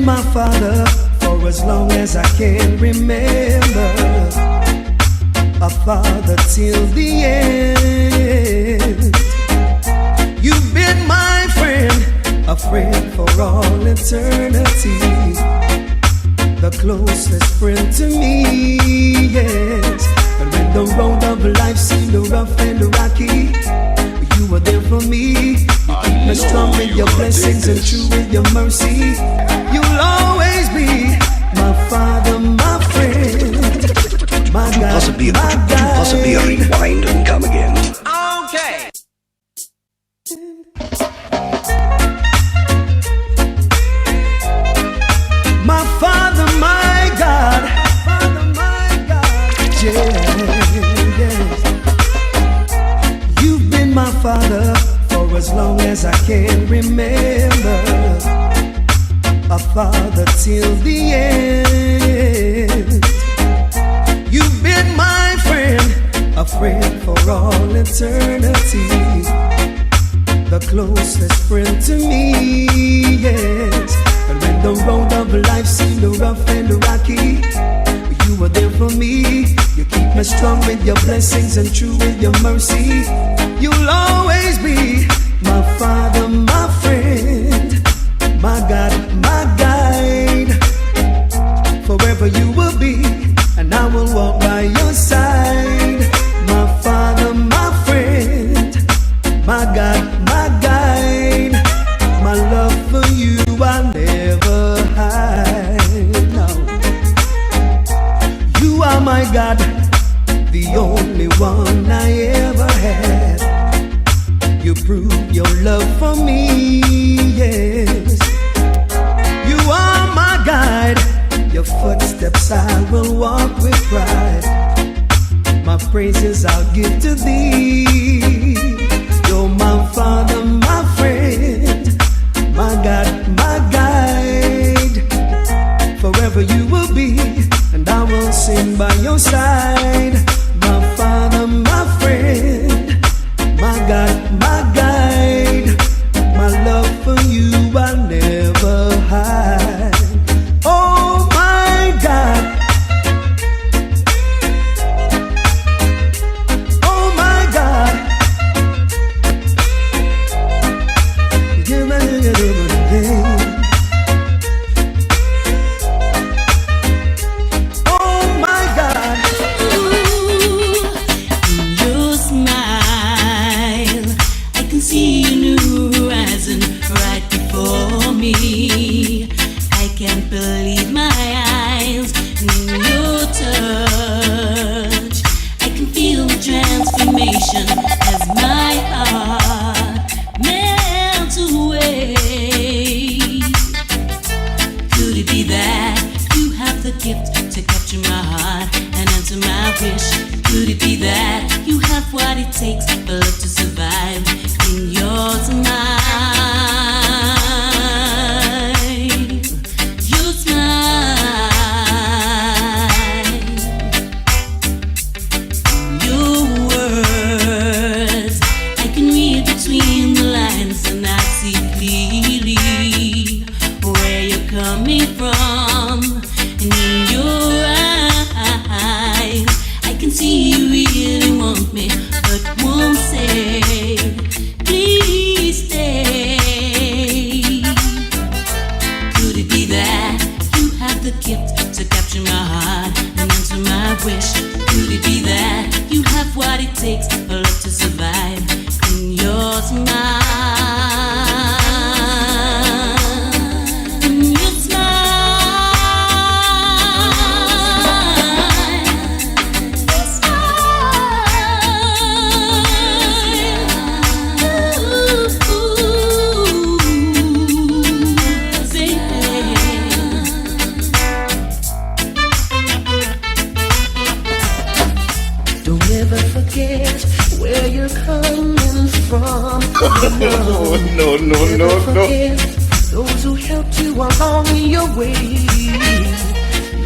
my father for as long as I can remember. A father till the end. You've been my friend, a friend for all eternity. The closest friend to me, yes. And when the road of life seemed rough and rocky, you were there for me. You keep me strong with your blessings and true with your mercy. You'll always be my father, my friend, my God, could you possibly rewind and come again? Okay. My father, my God, yes. You've been my father for as long as I can remember. A father till the end. You've been my friend, a friend for all eternity. The closest friend to me, yes. And when the road of life seemed rough and rocky, you were there for me. You keep me strong with your blessings and true with your mercy. You'll always be my father, my friend, my God, my guide. Forever you will be, and I will walk by your side. My father, my friend, my God, my guide. My love for you I'll never hide. No. You are my God, the only one I ever had. You proved your love for me, yes. You are my guide, your footsteps I will walk with pride. My praises I'll give to thee. You're my father, my friend, my God, my guide. Forever you will be, and I will sing by your side. My father, my friend, my God, my guide. My love for you I'll never hide. Oh my God, oh my God. Oh my God. Your smile, I can see your new horizon right before me. I can't believe my eyes in your touch. I can feel the transformation as my heart melts away. Could it be that you have the gift to capture my heart and answer my wish? Could it be that you have what it takes for love to survive in your smile? Your smile, your words, I can read between the lines and I see clearly where you're coming from. And in your eyes, I can see you really want me, but won't say, please stay. Could it be that you have the gift to capture my heart and answer my wish? Could it be that you have what it takes for love to survive in your smile? In your Don't ever forget where you're coming from. No. Never forget those who helped you along your way.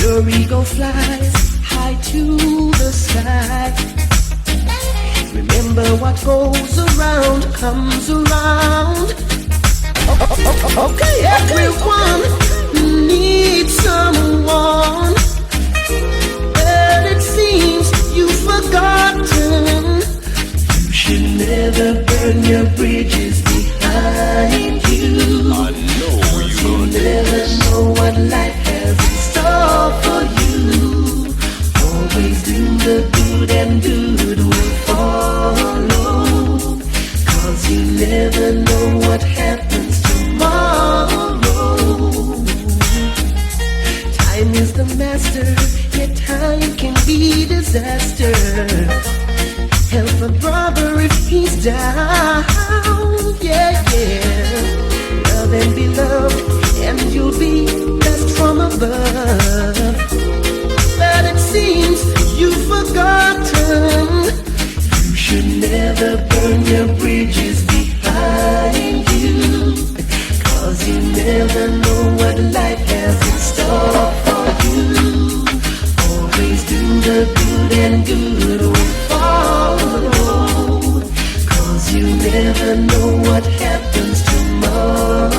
Your ego flies high to the sky. Remember what goes around comes around. Okay, everyone master, yet time can be disaster. Help a brother if he's down, yeah, yeah. Love and be loved, and you'll be blessed from above. But it seems you've forgotten, you should never burn your bridges behind you, 'cause you never know what life has in store for you. Always do the good and good will follow, 'cause you never know what happens tomorrow.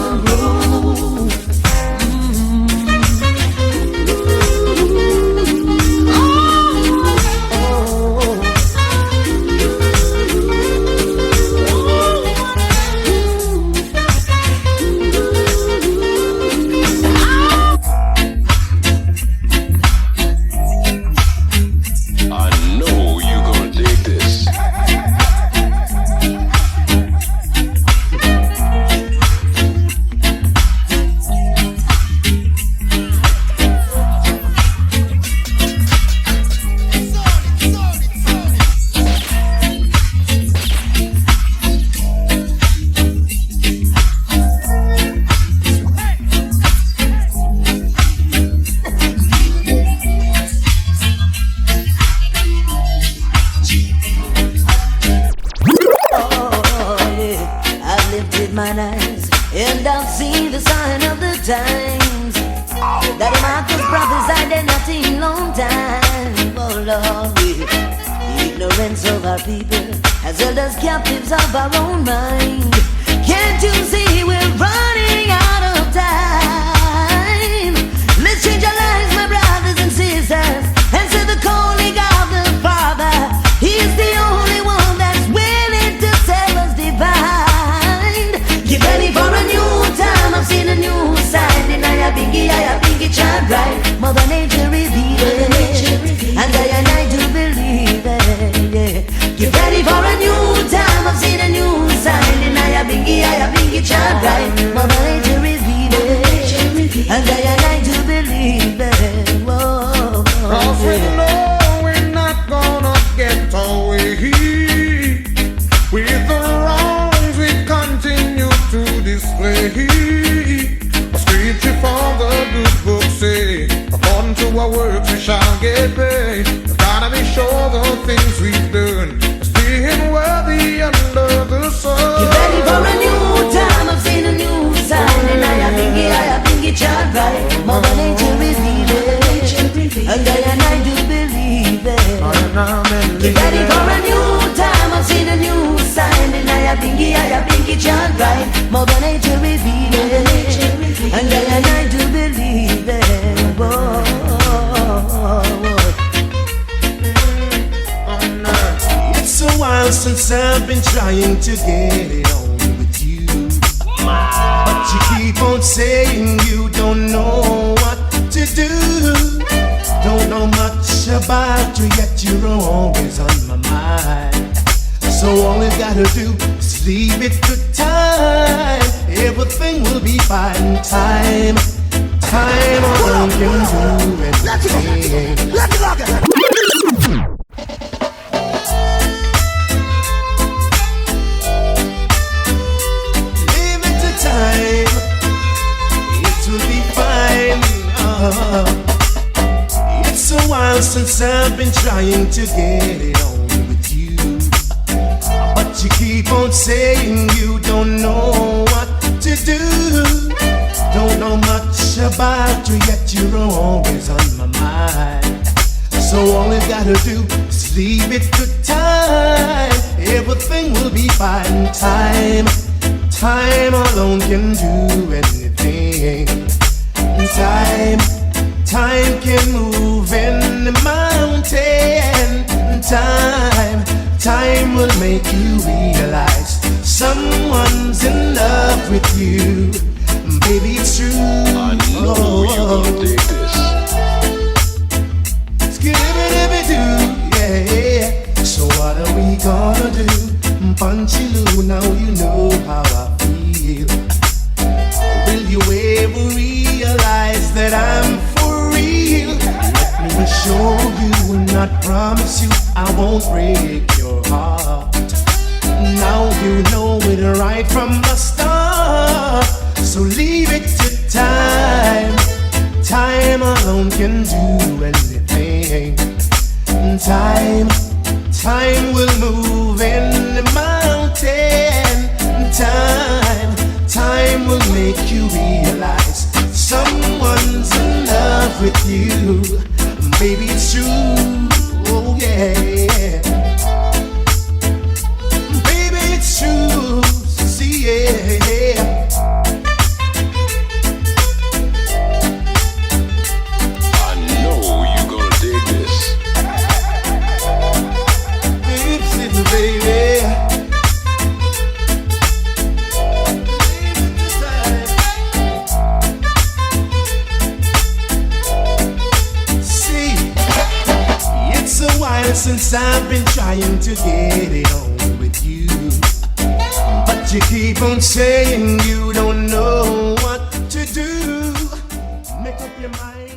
Since I've been trying to get it on with you, but you keep on saying you don't know what to do. Don't know much about you, yet you're always on my mind. So all you gotta do is leave it to time. Everything will be fine. Time alone can do anything. It's a while since I've been trying to get it on with you, but you keep on saying you don't know what to do. Don't know much about you, yet you're always on my mind. So all you gotta do is leave it to time. Everything will be fine. Time alone can do anything. Time can move in the mountain. Time will make you realize someone's in love with you. Baby, it's true. I know you gonna dig this. Skibidi-bidi-do, yeah. So what are we gonna do? Punchy-loo, now you know how I feel. Will you ever realize that I'm for real? show you and not promise you I won't break your heart. Now you know it right from the start. So leave it to time. Time alone can do anything. Time will move in the mountain. Time will make you realize someone's in love with you. Baby, it's true. Oh yeah. Baby, it's true. See, yeah. I know you're gonna dig this. Baby. See, it's a while since I've been trying to get it on with you, but you keep on saying you don't know what to do. Make up your mind.